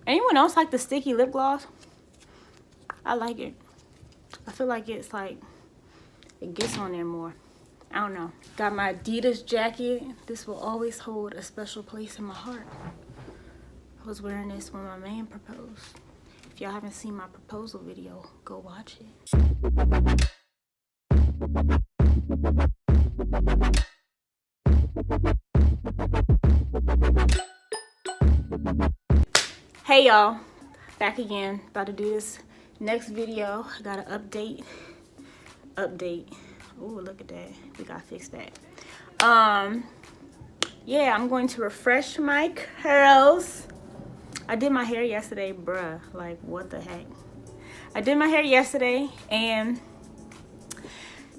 Anyone else like the sticky lip gloss? I like it. I feel like it's like, it gets on there more. I don't know. Got my Adidas jacket. This will always hold a special place in my heart. I was wearing this when my man proposed. If y'all haven't seen my proposal video, go watch it. Hey y'all, back again. About to do this next video. I got an update. Oh, look at that. We gotta fix that. Yeah, I'm going to refresh my curls. I did my hair yesterday, bruh. Like, what the heck? I did my hair yesterday, and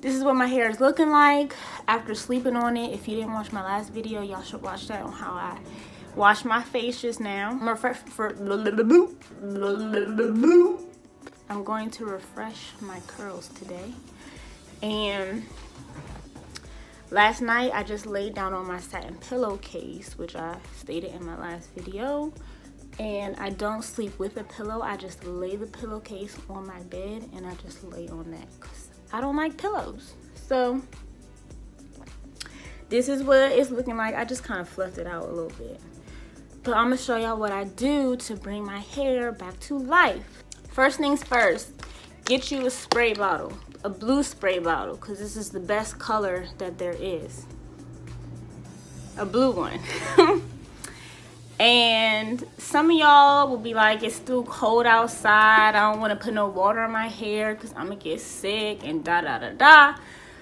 this is what my hair is looking like after sleeping on it. If you didn't watch my last video, y'all should watch that on how I wash my face just now. I'm going to refresh my curls today. And last night I just laid down on my satin pillowcase, which I stated in my last video. And I don't sleep with a pillow. I just lay the pillowcase on my bed and I just lay on that because I don't like pillows. So this is what it's looking like. I just kind of fluffed it out a little bit. But I'm gonna show y'all what I do to bring my hair back to life. First things first, get you a spray bottle, a blue spray bottle, because this is the best color that there is. A blue one. And some of y'all will be like, it's still cold outside. I don't want to put no water on my hair because I'm going to get sick and da-da-da-da.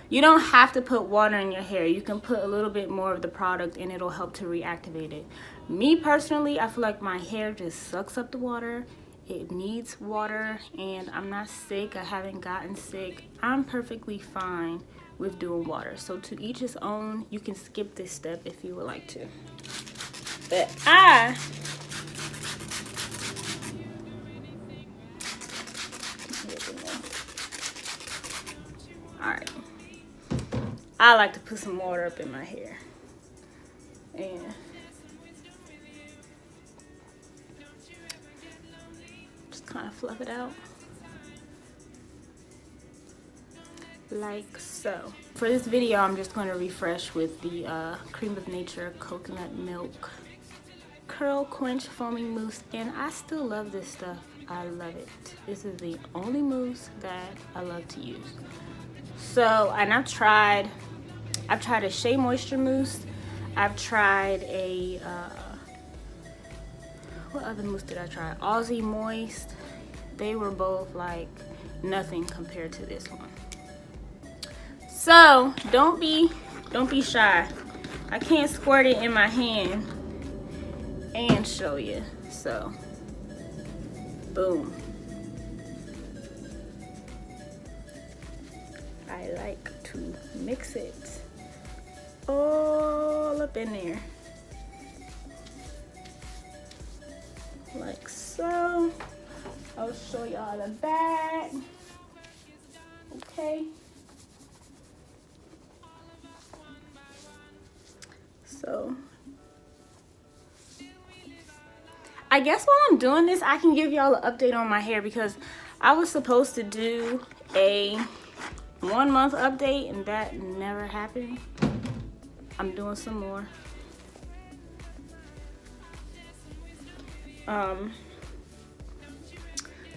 You don't have to put water in your hair. You can put a little bit more of the product and it'll help to reactivate it. Me personally, I feel like my hair just sucks up the water. It needs water, and I'm not sick. I haven't gotten sick. I'm perfectly fine with doing water. So to each his own. You can skip this step if you would like to. But alright, I like to put some water up in my hair and just kind of fluff it out like so. For this video, I'm just going to refresh with the Cream of Nature Coconut Milk Curl Quench Foaming Mousse, and I still love this stuff. I love it. This is the only mousse that I love to use. So, and I've tried a Shea Moisture mousse. I've tried a what other mousse did I try? Aussie Moist. They were both like nothing compared to this one. So don't be shy. I can't squirt it in my hand and show you. So boom. I like to mix it all up in there like so. I'll show y'all the back. Okay, so I guess while I'm doing this, I can give y'all an update on my hair, because I was supposed to do a 1 month update and that never happened. I'm doing some more.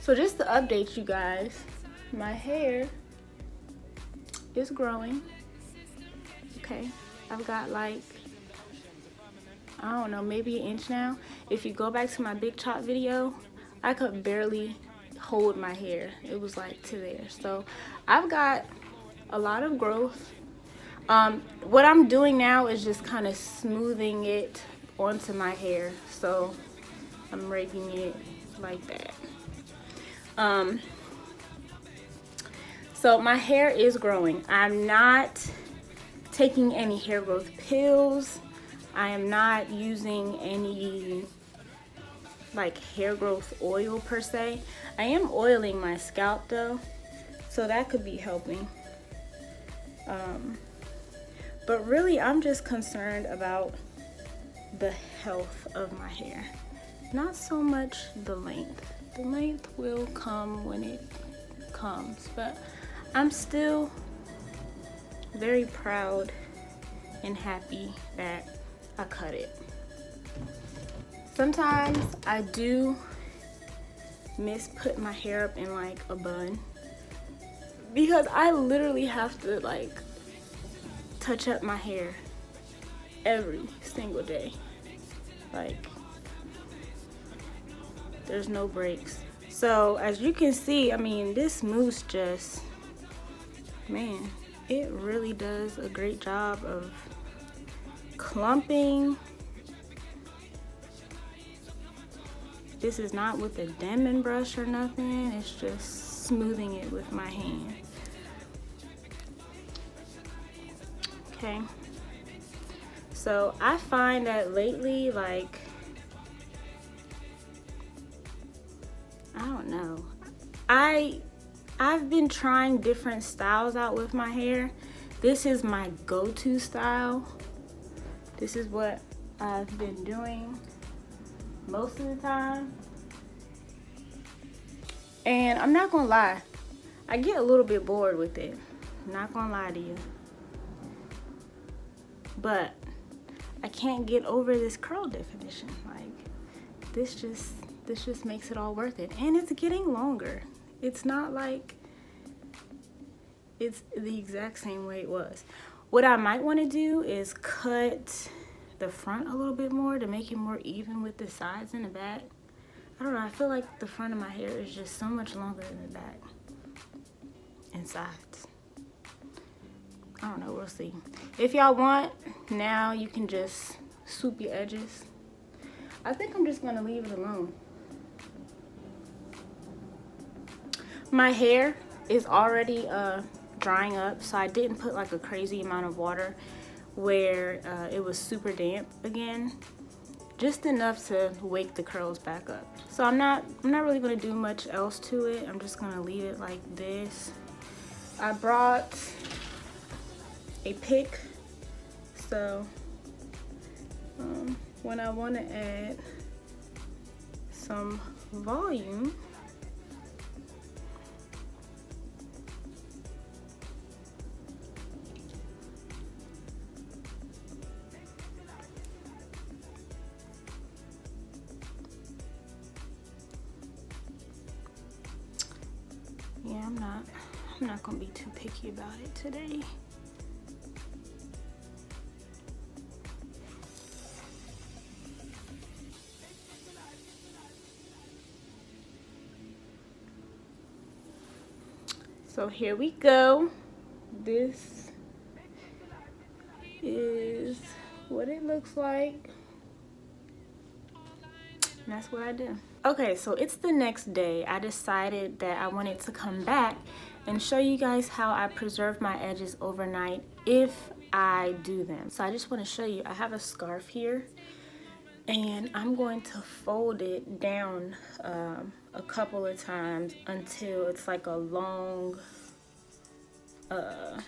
So just to update you guys, my hair is growing. Okay, I've got like, I don't know, maybe an inch now. If you go back to my big chop video, I could barely hold my hair. It was like to there. So I've got a lot of growth. What I'm doing now is just kind of smoothing it onto my hair. So I'm raking it like that. So my hair is growing. I'm not taking any hair growth pills. I am not using any like hair growth oil per se. I am oiling my scalp though, so that could be helping. But really I'm just concerned about the health of my hair, not so much the length. The length will come when it comes, but I'm still very proud and happy that I cut it. Sometimes I do miss putting my hair up in like a bun, because I literally have to like touch up my hair every single day. Like, there's no breaks. So as you can see, I mean, this mousse just, man, it really does a great job of clumping. This is not with a Denman brush or nothing. It's just smoothing it with my hand. Okay. So I find that lately, like, I don't know. I've been trying different styles out with my hair. This is my go-to style. This is what I've been doing most of the time. And I'm not gonna lie, I get a little bit bored with it. I'm not gonna lie to you. But I can't get over this curl definition. Like, this just makes it all worth it. And it's getting longer. It's not like it's the exact same way it was. What I might want to do is cut the front a little bit more to make it more even with the sides and the back. I don't know, I feel like the front of my hair is just so much longer than the back and sides. I don't know, we'll see. If y'all want, now you can just swoop your edges. I think I'm just gonna leave it alone. My hair is already drying up, so I didn't put like a crazy amount of water where it was super damp again. Just enough to wake the curls back up. So I'm not really gonna do much else to it. I'm just gonna leave it like this. I brought a pick, so when I want to add some volume, yeah, I'm not gonna be too picky about it today. So here we go. This is what it looks like. And that's what I do. Okay, so it's the next day. I decided that I wanted to come back and show you guys how I preserve my edges overnight if I do them. So I just want to show you, I have a scarf here and I'm going to fold it down a couple of times until it's like a long, I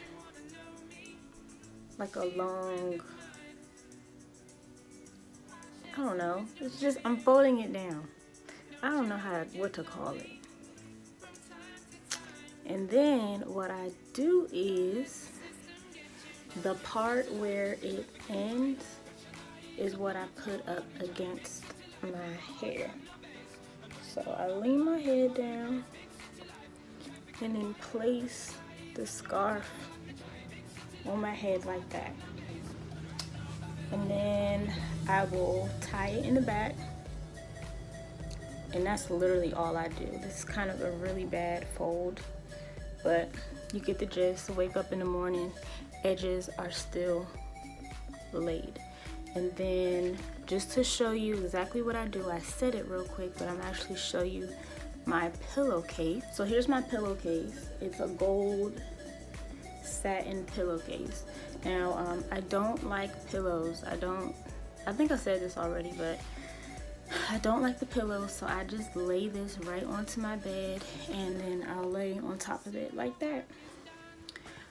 don't know, it's just, I'm folding it down. I don't know what to call it. And then what I do is, the part where it ends is what I put up against my hair. So I lean my head down and then place the scarf on my head like that. And then I will tie it in the back. And that's literally all I do. This is kind of a really bad fold, but you get the gist. Wake up in the morning, edges are still laid. And then just to show you exactly what I do, I said it real quick, but I'm actually show you my pillowcase. So here's my pillowcase. It's a gold satin pillowcase. Now, I don't like pillows. I think I said this already, but I don't like the pillows, so I just lay this right onto my bed and then I'll lay on top of it like that.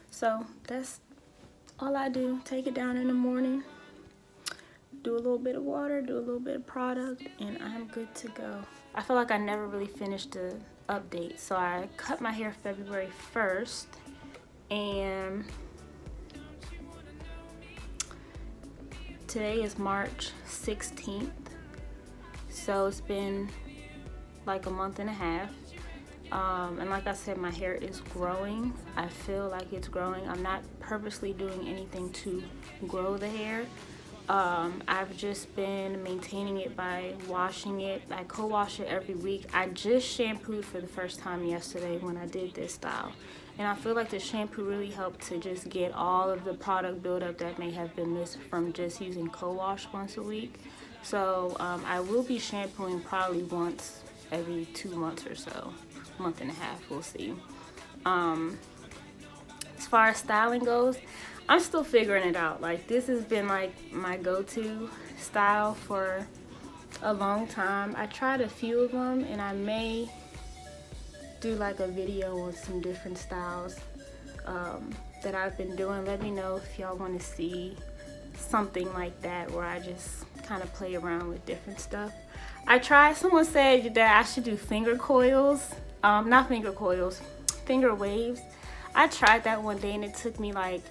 So that's all I do. Take it down in the morning. do a little bit of water, do a little bit of product, and I'm good to go. I feel like I never really finished the update. So I cut my hair February 1st, and today is March 16th. So it's been like a month and a half. And like I said, my hair is growing. I feel like it's growing. I'm not purposely doing anything to grow the hair. I've just been maintaining it by washing it. I co-wash it every week. I just shampooed for the first time yesterday when I did this style. And I feel like the shampoo really helped to just get all of the product buildup that may have been missed from just using co-wash once a week. So I will be shampooing probably once every 2 months or so. Month and a half, we'll see. As far as styling goes, I'm still figuring it out. Like, this has been like my go-to style for a long time. I tried a few of them, and I may do like a video on some different styles that I've been doing. Let me know if y'all want to see something like that where I just kind of play around with different stuff. I tried, someone said that I should do finger coils. Not finger coils, finger waves. I tried that one day and it took me like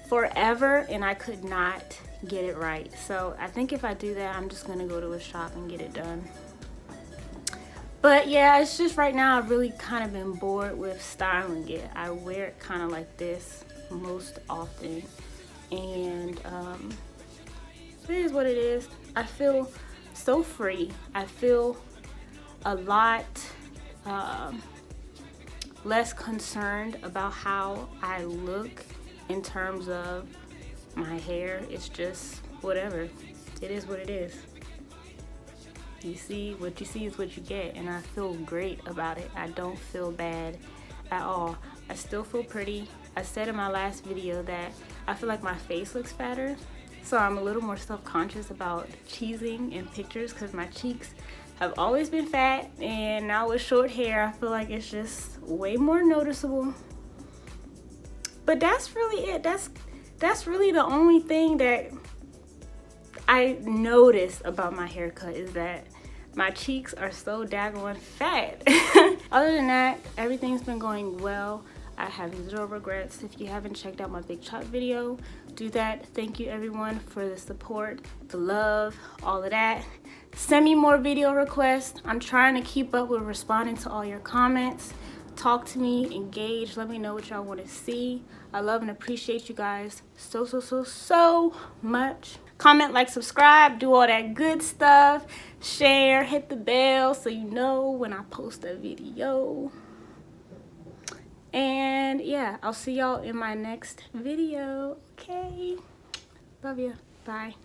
forever and I could not get it right. So I think if I do that, I'm just gonna go to a shop and get it done. But yeah, it's just right now I've really kind of been bored with styling it. I wear it kind of like this most often, and it is what it is. I feel so free. I feel a lot less concerned about how I look in terms of my hair. It's just whatever. It is what it is. You see, what you see is what you get, and I feel great about it. I don't feel bad at all. I still feel pretty. I said in my last video that I feel like my face looks fatter, so I'm a little more self-conscious about cheesing in pictures because my cheeks have always been fat, and now with short hair I feel like it's just way more noticeable. But that's really it. That's really the only thing that I notice about my haircut, is that my cheeks are so daggone fat. Other than that, everything's been going well. I have zero regrets. If you haven't checked out my big chop video, do that. Thank you everyone for the support, the love, all of that. Send me more video requests. I'm trying to keep up with responding to all your comments. Talk to me, engage, let me know what y'all want to see. I love and appreciate you guys so much. Comment, like, subscribe, do all that good stuff. Share, hit the bell so you know when I post a video. And yeah, I'll see y'all in my next video. Okay, love you, bye.